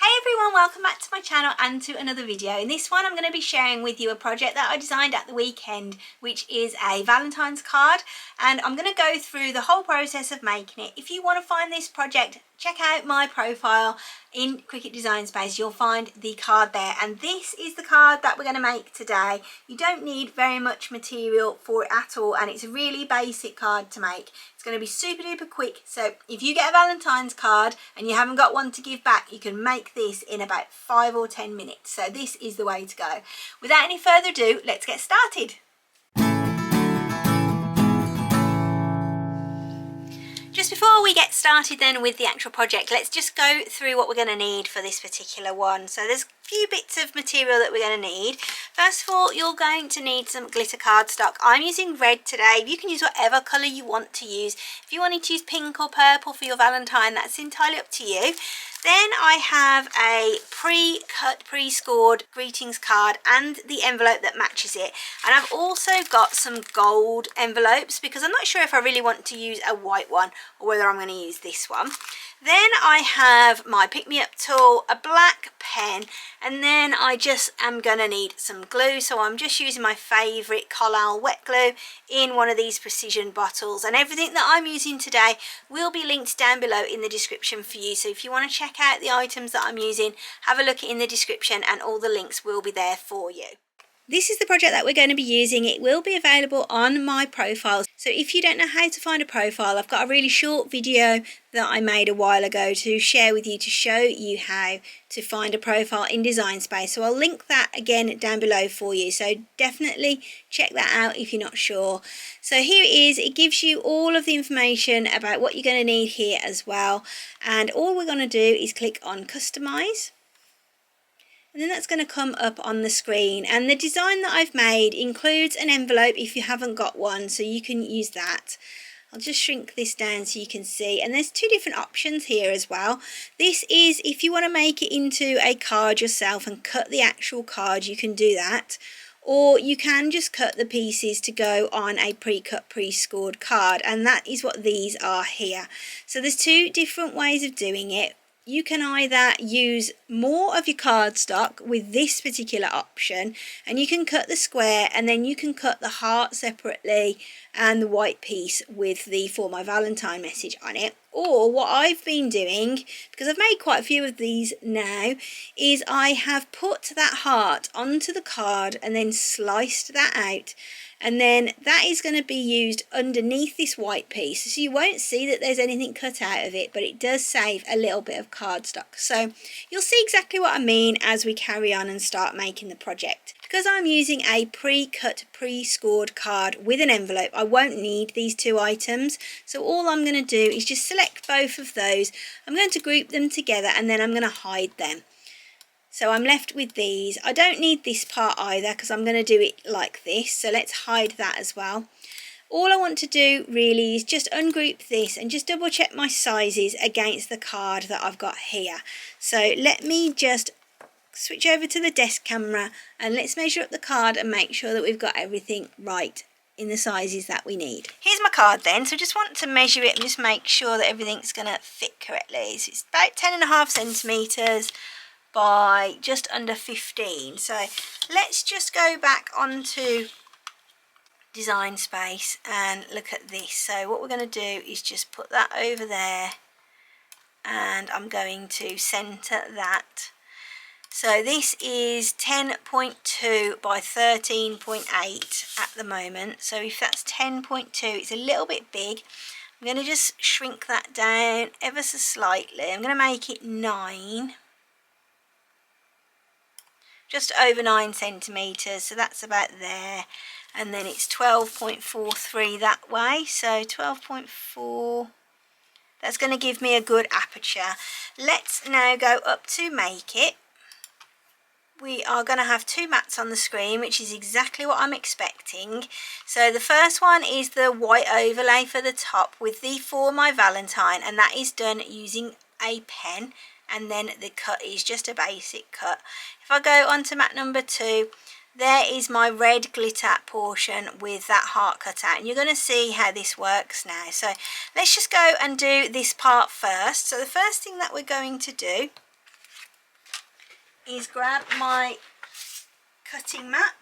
Hey everyone, welcome back to my channel and to another video. In this one I'm going to be sharing with you a project that I designed at the weekend, which is a Valentine's card, and I'm going to go through the whole process of making it. If you want to find this project, check out my profile in Cricut Design Space. You'll find the card there, and this is the card that we're going to make today. You don't need very much material for it at all, and it's a really basic card to make. It's going to be super duper quick, so if you get a Valentine's card and you haven't got one to give back, you can make this in about 5 or 10 minutes. So this is the way to go. Without any further ado, let's get started. Just before we get started then with the actual project, let's just go through what we're going to need for this particular one. So there's a few bits of material that we're going to need. First of all, you're going to need some glitter cardstock. I'm using red today. You can use whatever colour you want to use. If you wanted to use pink or purple for your Valentine, that's entirely up to you. Then I have a pre-cut, pre-scored greetings card and the envelope that matches it. And I've also got some gold envelopes because I'm not sure if I really want to use a white one or whether I'm going to use this one. Then I have my pick-me-up tool, a black pen, and then I just am going to need some glue. So I'm just using my favourite Collal wet glue in one of these precision bottles. And everything that I'm using today will be linked down below in the description for you. So if you want to check out the items that I'm using, have a look in the description and all the links will be there for you. This is the project that we're going to be using. It will be available on my profile. So if you don't know how to find a profile, I've got a really short video that I made a while ago to share with you to show you how to find a profile in Design Space. So I'll link that again down below for you. So definitely check that out if you're not sure. So here it is. It gives you all of the information about what you're going to need here as well. And all we're going to do is click on Customize. And then that's going to come up on the screen, and the design that I've made includes an envelope if you haven't got one, so you can use that. I'll just shrink this down so you can see, and there's two different options here as well. This is if you want to make it into a card yourself and cut the actual card, you can do that, or you can just cut the pieces to go on a pre-cut, pre-scored card, and that is what these are here. So there's two different ways of doing it. You can either use more of your cardstock with this particular option, and you can cut the square, and then you can cut the heart separately and the white piece with the For My Valentine message on it. Or what I've been doing, because I've made quite a few of these now, is I have put that heart onto the card and then sliced that out. And then that is going to be used underneath this white piece, so you won't see that there's anything cut out of it, but it does save a little bit of cardstock. So you'll see exactly what I mean as we carry on and start making the project. Because I'm using a pre-cut, pre-scored card with an envelope, I won't need these two items. So all I'm going to do is just select both of those. I'm going to group them together, and then I'm going to hide them. So I'm left with these. I don't need this part either because I'm going to do it like this. So let's hide that as well. All I want to do really is just ungroup this and just double check my sizes against the card that I've got here. So let me just switch over to the desk camera and let's measure up the card and make sure that we've got everything right in the sizes that we need. Here's my card then, so just want to measure it and just make sure that everything's going to fit correctly. So it's about 10.5 centimetres by just under 15. So let's just go back onto Design Space and look at this. So what we're going to do is just put that over there, and I'm going to center that. So this is 10.2 by 13.8 at the moment. So if that's 10.2, it's a little bit big. I'm going to just shrink that down ever so slightly. I'm going to make it 9. Just over 9 centimetres, so that's about there. And then it's 12.43 that way, so 12.4, that's going to give me a good aperture. Let's now go up to make it. We are going to have two mats on the screen, which is exactly what I'm expecting. So the first one is the white overlay for the top with the For My Valentine, and that is done using a pen. And then the cut is just a basic cut. If I go on to mat number 2, there is my red glitter portion with that heart cut out, and you're going to see how this works now. So let's just go and do this part first. So the first thing that we're going to do is grab my cutting mat,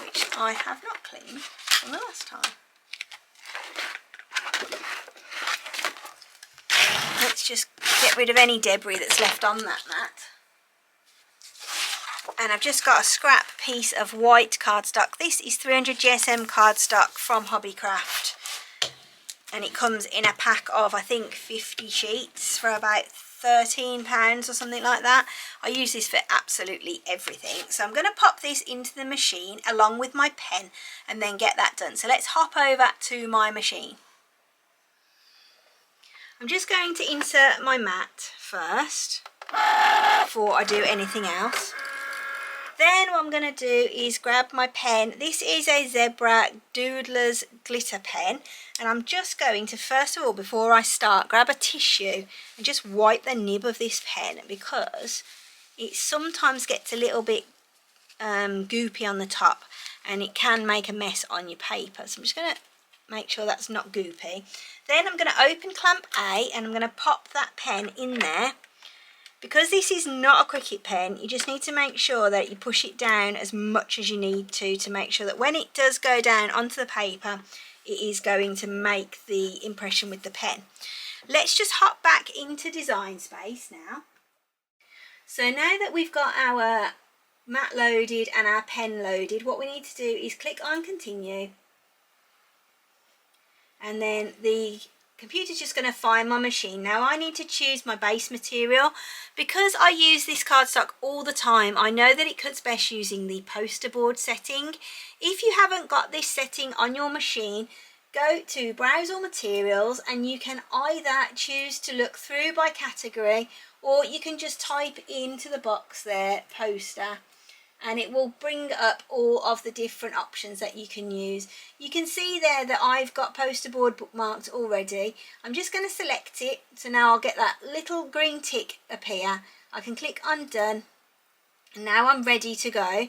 which I have not cleaned from the last time. Let's just get rid of any debris that's left on that mat. And I've just got a scrap piece of white cardstock. This is 300 GSM cardstock from Hobbycraft, and it comes in a pack of, I think, 50 sheets for about £13 or something like that. I use this for absolutely everything. So I'm going to pop this into the machine along with my pen and then get that done. So let's hop over to my machine. I'm just going to insert my mat first before I do anything else. Then what I'm going to do is grab my pen. This is a Zebra Doodler's glitter pen, and I'm just going to, first of all, before I start, grab a tissue and just wipe the nib of this pen, because it sometimes gets a little bit goopy on the top and it can make a mess on your paper. So I'm just going to make sure that's not goopy. Then I'm going to open clamp A and I'm going to pop that pen in there. Because this is not a Cricut pen, you just need to make sure that you push it down as much as you need to make sure that when it does go down onto the paper, it is going to make the impression with the pen. Let's just hop back into Design Space now. So now that we've got our mat loaded and our pen loaded, what we need to do is click on Continue. And then the computer's just going to find my machine. Now I need to choose my base material. Because I use this cardstock all the time, I know that it cuts best using the poster board setting. If you haven't got this setting on your machine, go to Browse All Materials and you can either choose to look through by category, or you can just type into the box there, poster, and it will bring up all of the different options that you can use. You can see there that I've got poster board bookmarked already. I'm just going to select it, so now I'll get that little green tick appear. I can click on Done, and now I'm ready to go.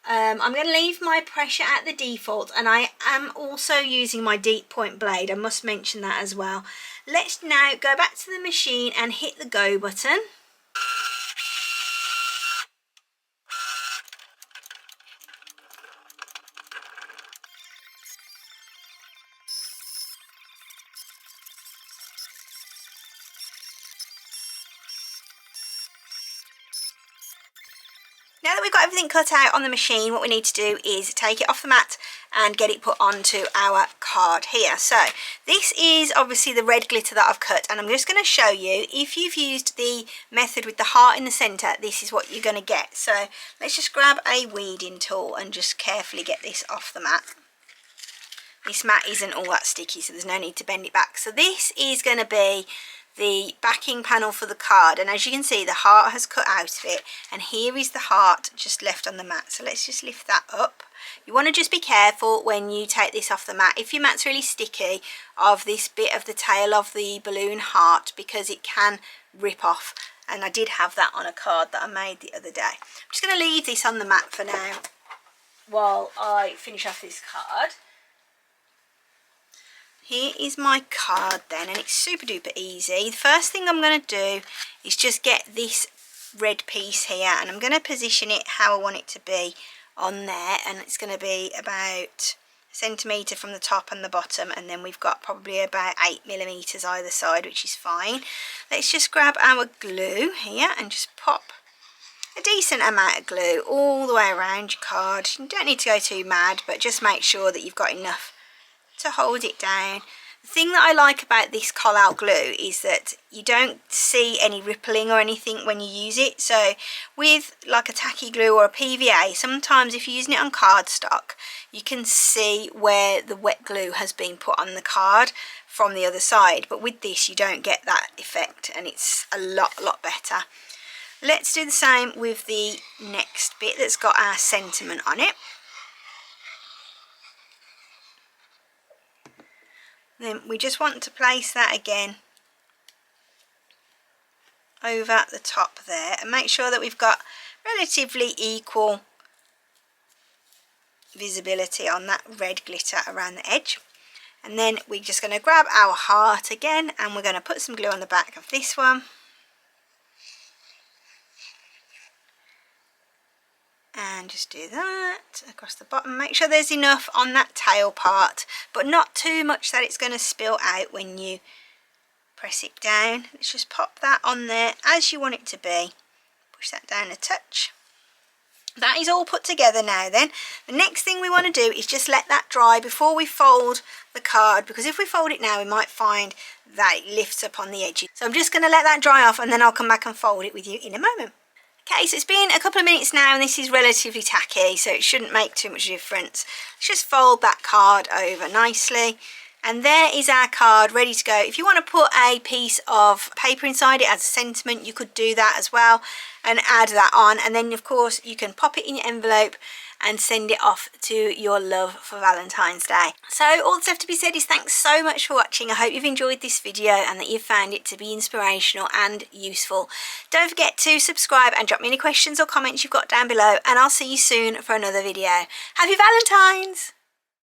I'm going to leave my pressure at the default, and I am also using my deep point blade. I must mention that as well. Let's now go back to the machine and hit the go button. Now that we've got everything cut out on the machine, what we need to do is take it off the mat and get it put onto our card here. So this is obviously the red glitter that I've cut, and I'm just going to show you, if you've used the method with the heart in the centre, this is what you're going to get. So let's just grab a weeding tool and just carefully get this off the mat. This mat isn't all that sticky, so there's no need to bend it back. So this is going to be the backing panel for the card, and as you can see, the heart has cut out of it, and here is the heart just left on the mat. So let's just lift that up. You want to just be careful when you take this off the mat, if your mat's really sticky, of this bit of the tail of the balloon heart, because it can rip off, and I did have that on a card that I made the other day. I'm just going to leave this on the mat for now while I finish off this card. Here is my card then, and it's super duper easy. The first thing I'm going to do is just get this red piece here, and I'm going to position it how I want it to be on there, and it's going to be about a centimetre from the top and the bottom, and then we've got probably about 8mm either side, which is fine. Let's just grab our glue here and just pop a decent amount of glue all the way around your card. You don't need to go too mad, but just make sure that you've got enough to hold it down. The thing that I like about this call-out glue is that you don't see any rippling or anything when you use it. So with like a tacky glue or a PVA, sometimes if you're using it on cardstock, you can see where the wet glue has been put on the card from the other side, but with this you don't get that effect, and it's a lot better. Let's do the same with the next bit that's got our sentiment on it. Then we just want to place that again over the top there, and make sure that we've got relatively equal visibility on that red glitter around the edge. And then we're just going to grab our heart again, and we're going to put some glue on the back of this one. and just do that across the bottom. Make sure there's enough on that tail part, but not too much that it's going to spill out when you press it down. Let's just pop that on there as you want it to be. Push that down a touch. That is all put together now then. The next thing we want to do is just let that dry before we fold the card, because if we fold it now we might find that it lifts up on the edges. So I'm just going to let that dry off and then I'll come back and fold it with you in a moment. Okay, so it's been a couple of minutes now and this is relatively tacky, so it shouldn't make too much difference. Let's just fold that card over nicely. And there is our card ready to go. If you want to put a piece of paper inside it as a sentiment, you could do that as well and add that on. And then of course you can pop it in your envelope and send it off to your love for Valentine's Day. So all that's left to be said is thanks so much for watching. I hope you've enjoyed this video and that you've found it to be inspirational and useful. Don't forget to subscribe and drop me any questions or comments you've got down below, and I'll see you soon for another video. Happy Valentine's!